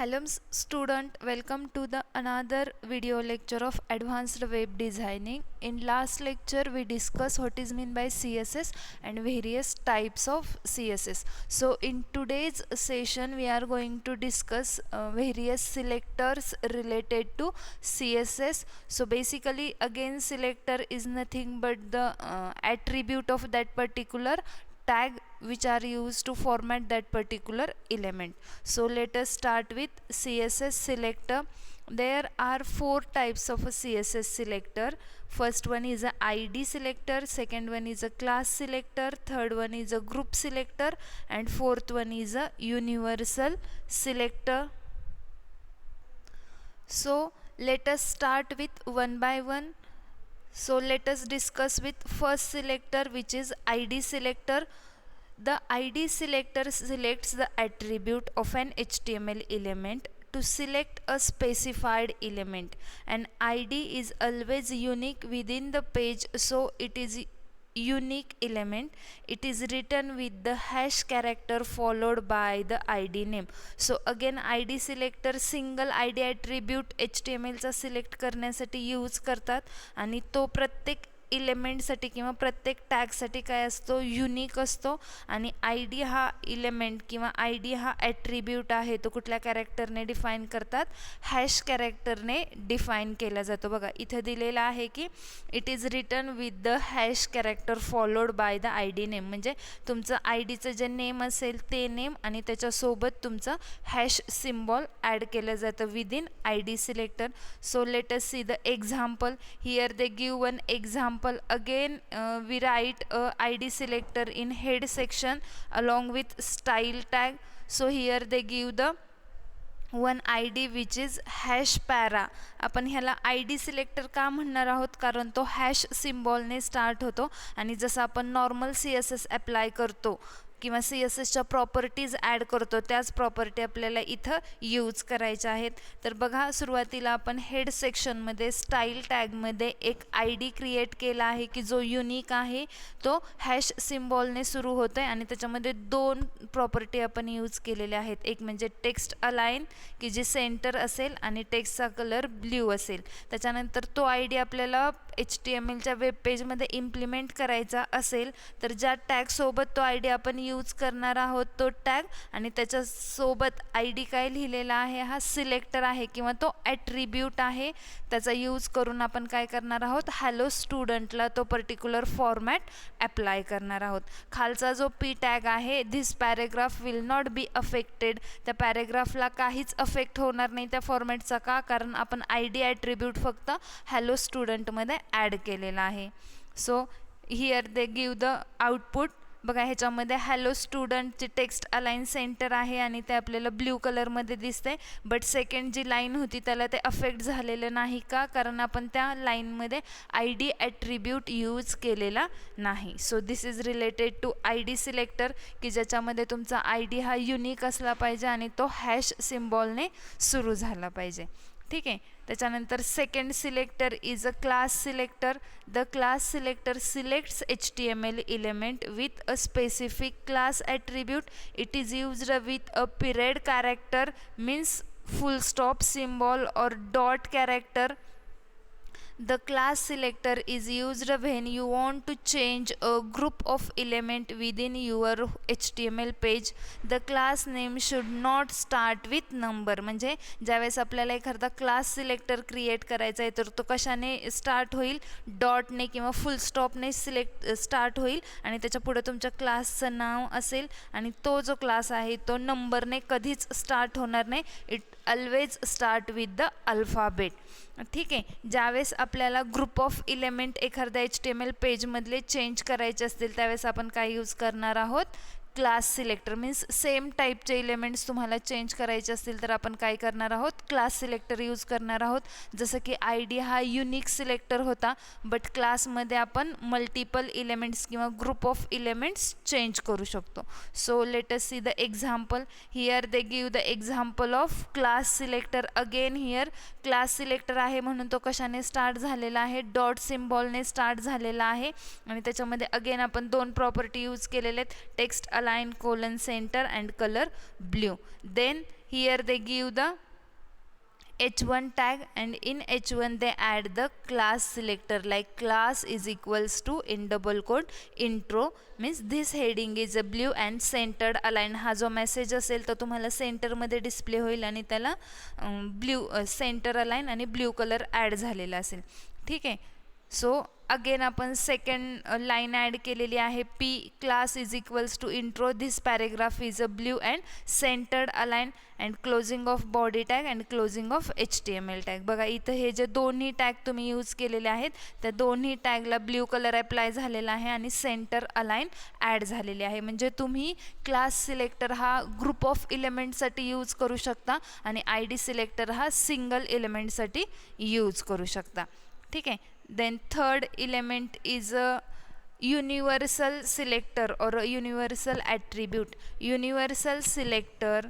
Hello student, welcome to the another video lecture of advanced web designing. In last lecture we discussed what is mean by CSS and various types of CSS. So in today's session we are going to discuss various selectors related to CSS. So basically again selector is nothing but the attribute of that particular tag which are used to format that particular element. So let us start with CSS selector. There are four types of a CSS selector. First one is a ID selector, second one is a class selector, third one is a group selector, and fourth one is a universal selector. So let us start with one by one. So let us discuss with first selector, which is ID selector. The ID selector selects the attribute of an HTML element to select a specified element. An ID is always unique within the page, so it is unique element. It is written with the hash character followed by the ID name. So again ID selector single ID attribute HTML चा select करण्यासाठी use करतात आणि तो प्रत्येक इलेमेंटसाठी किंवा प्रत्येक टॅगसाठी काय असतो, युनिक असतो. आणि आय डी हा इलेमेंट किंवा आय डी हा ॲट्रिब्यूट आहे तो कुठल्या कॅरेक्टरने डिफाईन करतात, हॅश कॅरेक्टरने डिफाईन केला जातो. बघा इथे दिलेलं आहे की it is written with the hash character followed by the I D name. म्हणजे तुमचं आय डीचं जे नेम असेल ते नेम आणि त्याच्यासोबत तुमचं हॅश सिम्बॉल ॲड केलं जातं within I D selector. So let us see the example. Here they give one example. Again we write ID selector in head section along with style tag. So here they give the one ID which is hash para. आपण ह्याला ID selector का म्हणणार आहोत, कारण तो hash सिम्बॉलने start होतो आणि जसं आपण नॉर्मल CSS अप्लाय करतो किंवा CSSच्या प्रॉपर्टीज ॲड करतो त्याच प्रॉपर्टी आपल्याला इथं यूज करायच्या आहेत. तर बघा सुरुवातीला आपण हेड सेक्शनमध्ये स्टाईल टॅगमध्ये एक ID क्रिएट केला आहे की जो युनिक आहे, तो हॅश सिम्बॉलने सुरू होतो आहे आणि त्याच्यामध्ये दोन प्रॉपर्टी आपण यूज केलेल्या आहेत. एक म्हणजे टेक्स्ट अलाइन की जी सेंटर असेल आणि टेक्स्टचा कलर ब्ल्यू असेल. त्याच्यानंतर तो ID आपल्याला HTMLच्या वेब पेजमध्ये इम्प्लिमेंट करायचा असेल तर ज्या टॅगसोबत तो ID आपण यूज करणार आहोत तो टॅग आणि त्याच्यासोबत ID काय लिहिलेला आहे, हा सिलेक्टर आहे किंवा तो ॲट्रिब्यूट आहे. त्याचा यूज करून आपण काय करणार आहोत, हॅलो स्टुडंटला तो पर्टिक्युलर फॉर्मॅट अप्लाय करणार आहोत. खालचा जो P टॅग आहे, this paragraph will not be affected, त्या पॅरेग्राफला काहीच अफेक्ट होणार नाही त्या फॉर्मॅटचा. का? कारण आपण ID ॲट्रिब्यूट फक्त हॅलो स्टुडंटमध्ये ॲड केलेला आहे. So here they give the output. बघा ह्याच्यामध्ये हॅलो स्टुडंटची टेक्स्ट अलाइन सेंटर आहे आणि ते आपल्याला ब्ल्यू कलरमध्ये दिसते. बट सेकंड जी लाईन होती त्याला ते अफेक्ट झालेलं नाही. का? कारण आपण त्या लाईनमध्ये ID ॲट्रिब्यूट यूज केलेला नाही. So this is related to ID selector की ज्याच्यामध्ये तुमचा ID हा युनिक असला पाहिजे आणि तो हॅश सिम्बॉलने सुरू झाला पाहिजे. ठीक आहे. त्याच्यानंतर second selector is a class selector. The class selector selects HTML element with a specific class attribute. It is used with a period character, means full stop symbol or dot character. The class selector is used when you want to change a group of element within your HTML page. The class name should not start with number. म्हणजे ज्यावेळेस आपल्याला एखादा class selector create करायचा आहे तर तो कशाने start होईल, डॉटने किंवा फुल स्टॉपने स्टार्ट होईल आणि त्याच्या पुढे तुमच्या क्लासचं नाव असेल आणि तो जो क्लास आहे तो नंबरने कधीच स्टार्ट होणार नाही. It always start with the alphabet. ठीक आहे. ज्यावेळेस आपल्याला ग्रुप ऑफ इलेमेंट एखाद्या HTML पेजमधले चेंज करायचे असतील त्यावेळेस आपण काय यूज करणार आहोत, क्लास सिलेक्टर. मीन्स सेम टाईपचे इलेमेंट्स तुम्हाला चेंज करायचे असतील तर आपण काय करणार आहोत, क्लास सिलेक्टर यूज करणार आहोत. जसं की ID हा युनिक सिलेक्टर होता बट क्लासमध्ये आपण मल्टिपल इलेमेंट्स किंवा ग्रुप ऑफ इलेमेंट्स चेंज करू शकतो. So let us see the example. Here they give the example of class selector. Again here class selector आहे म्हणून तो कशाने स्टार्ट झालेला आहे, डॉट सिम्बॉलने स्टार्ट झालेला आहे आणि त्याच्यामध्ये अगेन आपण दोन प्रॉपर्टी यूज केलेले आहेत, text align colon center and color blue. Then here they give the h1 tag, and in h1 they add the class selector, like class is equals to in double quote intro, means this heading is a blue and centered align. हा जो message असेल तर तुम्हाला सेंटरमध्ये display होईल आणि त्याला blue centre align आणि ब्ल्यू कलर ॲड झालेला असेल. ठीक आहे. सो अगेन आपण सेकंड लाईन ॲड केलेली आहे, P class is equals to intro, this paragraph is a blue and centred align and closing of body tag and closing of HTML tag. बघा इथं हे जे दोन्ही टॅग तुम्ही यूज केलेले आहेत त्या दोन्ही टॅगला ब्ल्यू कलर अप्लाय झालेला आहे आणि सेंटर अलाइन ॲड झालेली आहे. म्हणजे तुम्ही क्लास सिलेक्टर हा ग्रुप ऑफ इलेमेंटसाठी यूज करू शकता आणि ID सिलेक्टर हा सिंगल एलिमेंटसाठी यूज करू शकता. ठीक आहे. Then third element is a universal selector or a universal attribute. Universal selector,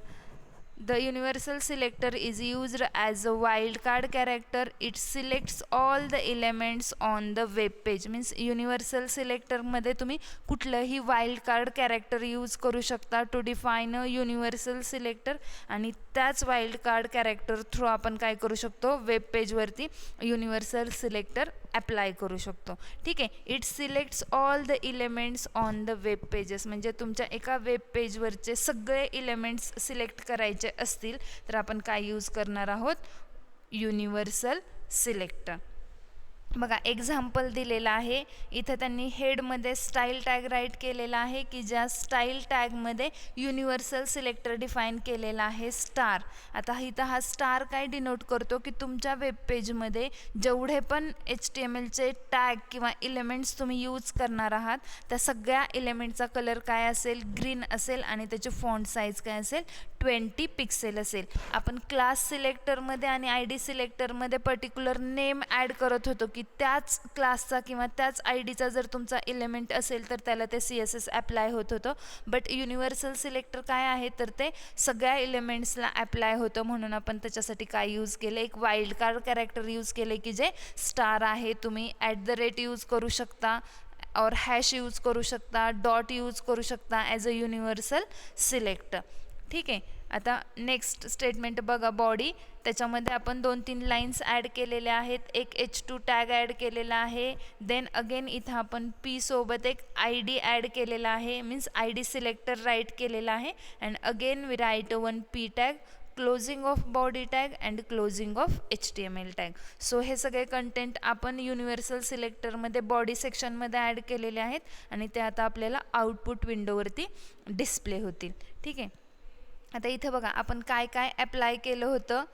the universal selector is used as a wildcard character. It selects all the elements on the web page. Means universal selector मध्ये तुम्ही कुठलंही wildcard character use करू शकता to define a universal selector आणि त्याच wildcard character through आपण काय करू शकतो, वेब पेजवरती universal selector अप्लाय करू शकतो. ठीक आहे. It selects all the elements on the web pages. म्हणजे तुमच्या एका वेब पेजवरचे सगळे इलेमेंट्स सिलेक्ट करायचे असतील तर आपण काय यूज करणार आहोत, युनिव्हर्सल सिलेक्टर. बघा एक्झाम्पल दिलेलं आहे इथं. त्यांनी हेडमध्ये स्टाईल टॅग राईट केलेला आहे की ज्या स्टाईल टॅगमध्ये युनिव्हर्सल सिलेक्टर डिफाईन केलेला आहे स्टार. आता इथं हा स्टार काय डिनोट करतो की तुमच्या वेब पेजमध्ये जेवढे पण HTMLचे टॅग किंवा इलेमेंट्स तुम्ही यूज करणार आहात त्या सगळ्या इलेमेंटचा कलर काय असेल, ग्रीन असेल आणि त्याची फॉन्ट साईज काय असेल, 20 पिक्सेल असेल. आपण क्लास सिलेक्टरमध्ये आणि ID सिलेक्टरमध्ये पर्टिक्युलर नेम ॲड करत होतो की त्याच क्लासचा किंवा त्याच IDचा जर तुमचा एलिमेंट असेल तर त्याला ते CSS अप्लाय होत होतं. बट युनिव्हर्सल सिलेक्टर काय आहे तर ते सगळ्या एलिमेंट्सला अप्लाय होतं. म्हणून आपण त्याच्यासाठी काय यूज केलं, एक वाईल्ड कार्ड कॅरेक्टर यूज केले की जे स्टार आहे. तुम्ही @ यूज करू शकता और हॅश यूज करू शकता, डॉट यूज करू शकता ॲज अ युनिव्हर्सल सिलेक्टर. ठीक आहे. आता नेक्स्ट स्टेटमेंट बघा, बॉडी. त्याच्यामध्ये आपण 2-3 लाईन्स ॲड केलेल्या आहेत. एक H2 टॅग ॲड केलेला आहे. देन अगेन इथं आपण P सोबत एक ID ॲड केलेला आहे, मीन्स ID सिलेक्टर राईट केलेला आहे. And again we write 1 P tag, closing of body tag and closing of HTML tag. So हे सगळे कंटेंट आपण युनिव्हर्सल सिलेक्टरमध्ये बॉडी सेक्शनमध्ये ॲड केलेले आहेत आणि ते आता आपल्याला आउटपुट विंडोवरती डिस्प्ले होतील. ठीक आहे. आता इथे बघा आपण काय काय अप्लाय केलं होतं.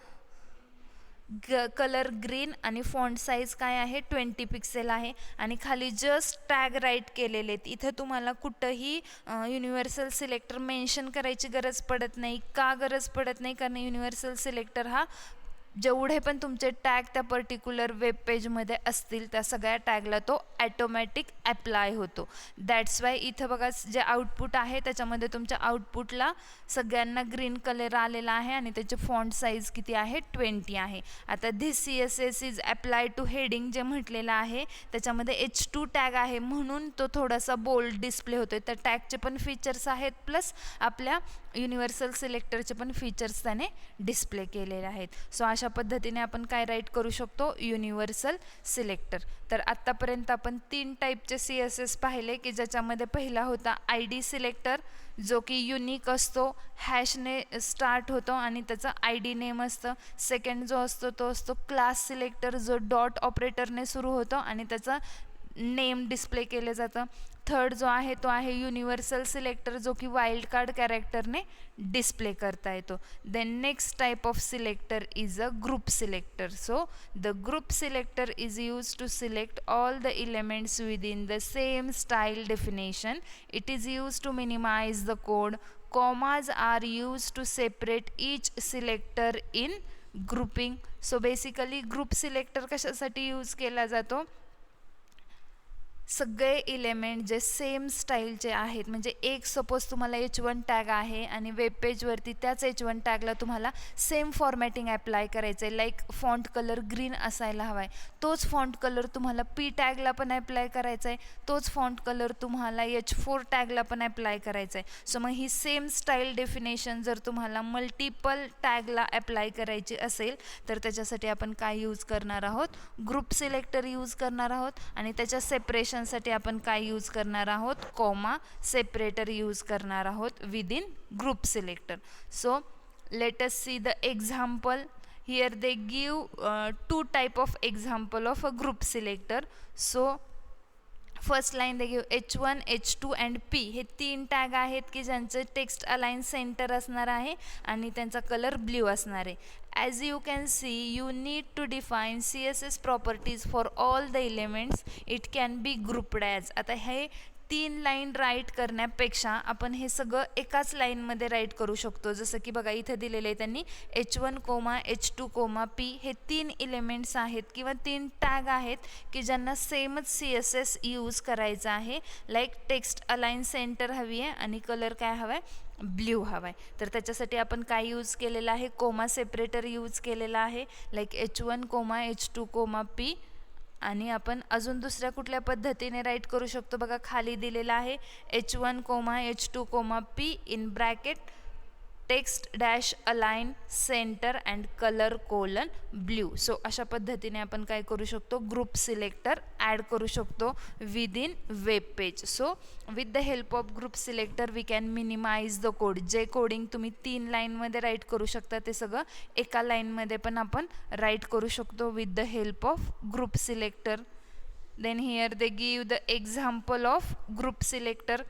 कलर ग्रीन आणि फॉन्ट साईज काय आहे, 20 पिक्सेल आहे आणि खाली जस्ट टॅग राईट केलेले आहेत. इथं तुम्हाला कुठंही युनिव्हर्सल सिलेक्टर मेन्शन करायची गरज पडत नाही. का गरज पडत नाही, कारण युनिव्हर्सल सिलेक्टर हा जेवढे पण तुमचे टॅग त्या पर्टिक्युलर वेब पेजमध्ये असतील त्या सगळ्या टॅगला तो ॲटोमॅटिक अप्लाय होतो. दॅट्स वाय इथं बघा जे आउटपुट आहे त्याच्यामध्ये तुमच्या आउटपुटला सगळ्यांना ग्रीन कलर आलेला आहे आणि त्याचे फॉन्ट साईज किती आहे, 20 आहे. आता this CSS is apply two heading जे म्हटलेलं आहे त्याच्यामध्ये H2 टॅग आहे म्हणून तो थोडासा बोल्ड डिस्प्ले होतोय. तर टॅगचे पण फीचर्स आहेत प्लस आपल्या युनिव्हर्सल सिलेक्टरचे पण फीचर्स त्याने डिस्प्ले केलेले आहेत. सो अशा पद्धतीने आपण काय राईट करू शकतो, युनिव्हर्सल सिलेक्टर. तर आत्तापर्यंत आपण 3 टाईपचे CSS पाहिले की ज्याच्यामध्ये पहिला होता ID सिलेक्टर जो की युनिक असतो, हॅशने स्टार्ट होतो आणि त्याचा ID नेम असतं. सेकंड जो असतो तो असतो क्लास सिलेक्टर जो डॉट ऑपरेटरने सुरू होतो आणि त्याचा नेम डिस्प्ले केलं जातं. थर्ड जो आहे तो आहे युनिव्हर्सल सिलेक्टर जो की वाईल्ड कार्ड कॅरेक्टरने डिस्प्ले करता येतो. Then next type of selector is a group selector. So the group selector is use to select all the elements within the same style definition. It is use to minimise the code. Commas are used to separate each selector in grouping. So basically group selector कशासाठी use केला जातो, सगळे element जे same स्टाईलचे आहेत, म्हणजे एक suppose तुम्हाला H1 tag आहे आणि वेब पेजवरती त्याच H1 टॅगला तुम्हाला सेम फॉर्मॅटिंग अप्लाय करायचं आहे, लाईक फॉन्ट कलर ग्रीन असायला हवा आहे, तोच फॉन्ट कलर तुम्हाला P टॅगला पण अप्लाय करायचा आहे, तोच फॉन्ट कलर तुम्हाला H4 टॅगला पण अप्लाय करायचा आहे. सो मग ही सेम स्टाईल डेफिनेशन जर तुम्हाला मल्टिपल टॅगला अप्लाय करायची असेल तर त्याच्यासाठी आपण काय यूज करणार आहोत, ग्रुप सिलेक्टर यूज करणार आहोत. आणि त्याच्या सेपरेशनसाठी आपण काय यूज करणार आहोत, कॉमा सेपरेटर यूज करणार आहोत within group selector. So let us see the example. Here they give two type of example of a group selector. So first line they give H1, H2 and P हे 3 tag आहेत की ज्यांचं text align centre असणार आहे आणि त्यांचा colour blue असणार आहे. As you can see you need to define CSS properties for all the elements. It can be grouped as. आता हे 3 लाईन राईट करण्यापेक्षा आपण हे सगळं एकाच लाईनमध्ये राईट करू शकतो. जसं की बघा इथं दिलेलं आहे त्यांनी H1, H2, P हे 3 एलिमेंट्स आहेत किंवा 3 टॅग आहेत की ज्यांना सेमच CSS यूज करायचा आहे. लाईक टेक्स्ट अलाइन सेंटर हवी आहे आणि कलर काय हवा आहे, ब्ल्यू हवा आहे. तर त्याच्यासाठी आपण काय यूज केलेलं आहे, कोमा सेपरेटर यूज केलेला आहे, लाईक H1, H2, P. आणि आपण अजून दुसऱ्या कुठल्या पद्धतीने राईट करू शकतो बघा, खाली दिलेला आहे H1, H2, P in bracket text dash align centre and colour colon blue. So अशा पद्धतीने आपण काय करू शकतो, ग्रुप सिलेक्टर ॲड करू शकतो within web page. So with the help of group selector we can minimise the code. जे coding तुम्ही 3 लाईनमध्ये राईट करू शकता ते सगळं एका लाईनमध्ये पण आपण राईट करू शकतो with the help of group selector. Then here they give the example of group selector.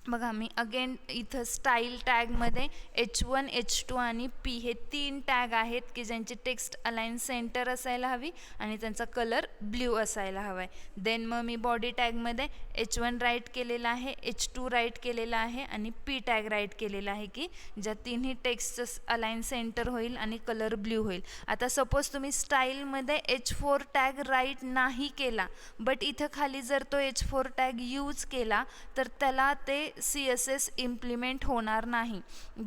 बघा मी अगेन इथं स्टाईल टॅगमध्ये H1, H2 आणि P हे 3 टॅग आहेत की ज्यांची टेक्स्ट अलाइन सेंटर असायला हवी आणि त्यांचा कलर ब्ल्यू असायला हवा आहे. देन मग मी बॉडी टॅगमध्ये H1 राईट केलेला आहे, H2 राईट केलेला आहे आणि P टॅग राईट केलेला आहे की ज्या तिन्ही टेक्स्टचं अलाइन सेंटर होईल आणि कलर ब्ल्यू होईल. आता सपोज तुम्ही स्टाईलमध्ये H4 टॅग राईट नाही केला बट इथं खाली जर तो H4 टॅग यूज केला तर त्याला ते CSS इम्प्लिमेंट होणार नाही.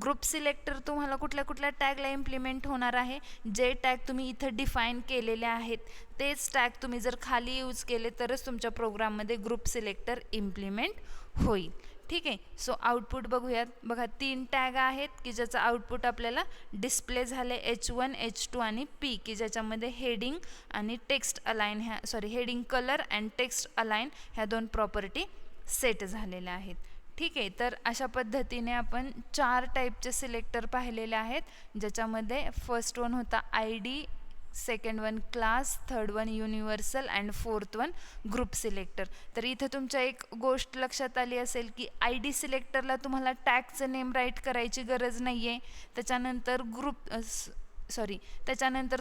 ग्रुप सिलेक्टर तुम्हाला कुठल्या कुठल्या टॅगला इम्प्लिमेंट होणार आहे, जे टॅग तुम्ही इथं डिफाईन केलेले आहेत तेच टॅग तुम्ही जर खाली यूज केले तरच तुमच्या प्रोग्राममध्ये ग्रुप सिलेक्टर इम्प्लिमेंट होईल. ठीक आहे. सो आउटपुट बघूयात. बघा 3 टॅग आहेत की ज्याचं आउटपुट आपल्याला डिस्प्ले झाले H1, H2 आणि P की ज्याच्यामध्ये हेडिंग आणि text align heading colour and text align ह्या 2 प्रॉपर्टी सेट झालेल्या आहेत. ठीक आहे. तर अशा पद्धतीने आपण 4 टाईपचे सिलेक्टर पाहिलेले आहेत, ज्याच्यामध्ये फर्स्ट वन होता ID, second one class, third one universal and fourth one group selector. तर इथं तुमच्या एक गोष्ट लक्षात आली असेल की ID सिलेक्टरला तुम्हाला टॅगचं नेम राईट करायची गरज नाही आहे. त्याच्यानंतर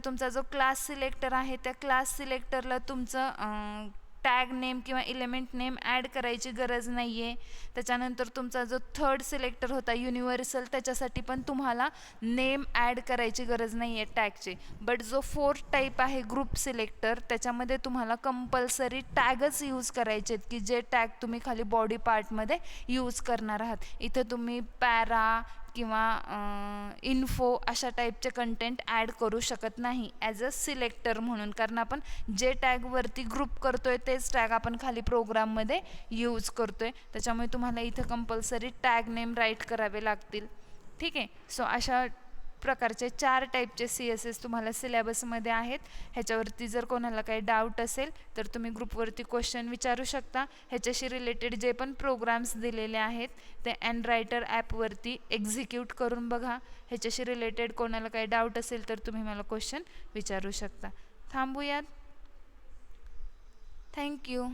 तुमचा जो क्लास सिलेक्टर आहे त्या क्लास सिलेक्टरला तुमचं टॅग नेम किंवा एलिमेंट नेम ॲड करायची गरज नाही आहे. त्याच्यानंतर तुमचा जो थर्ड सिलेक्टर होता युनिव्हर्सल त्याच्यासाठी पण तुम्हाला नेम ॲड करायची गरज नाही आहे टॅगची. बट जो फोर्थ टाईप आहे ग्रुप सिलेक्टर त्याच्यामध्ये तुम्हाला कंपल्सरी टॅगच यूज करायचे आहेत की जे टॅग तुम्ही खाली बॉडी पार्टमध्ये यूज करणार आहात. इथं तुम्ही पॅरा किंवा इन्फो अशा टाईपचे कंटेंट ॲड करू शकत नाही ॲज अ सिलेक्टर म्हणून, कारण आपण जे टॅगवरती ग्रुप करतोय तेच टॅग आपण खाली प्रोग्राममध्ये यूज करतोय. त्याच्यामुळे तुम्हाला इथं कंपल्सरी टॅग नेम राईट करावे लागतील. ठीक आहे. सो अशा प्रकारचे 4 टाईपचे CSS तुम्हाला सिलेबसमध्ये आहेत. ह्याच्यावरती जर कोणाला काही डाऊट असेल तर तुम्ही ग्रुपवरती क्वेश्चन विचारू शकता. ह्याच्याशी रिलेटेड जे पण प्रोग्राम्स दिलेले आहेत ते एनरायटर ॲपवरती एक्झिक्यूट करून बघा. ह्याच्याशी रिलेटेड कोणाला काही डाऊट असेल तर तुम्ही मला क्वेश्चन विचारू शकता. थांबूयात. थँक्यू.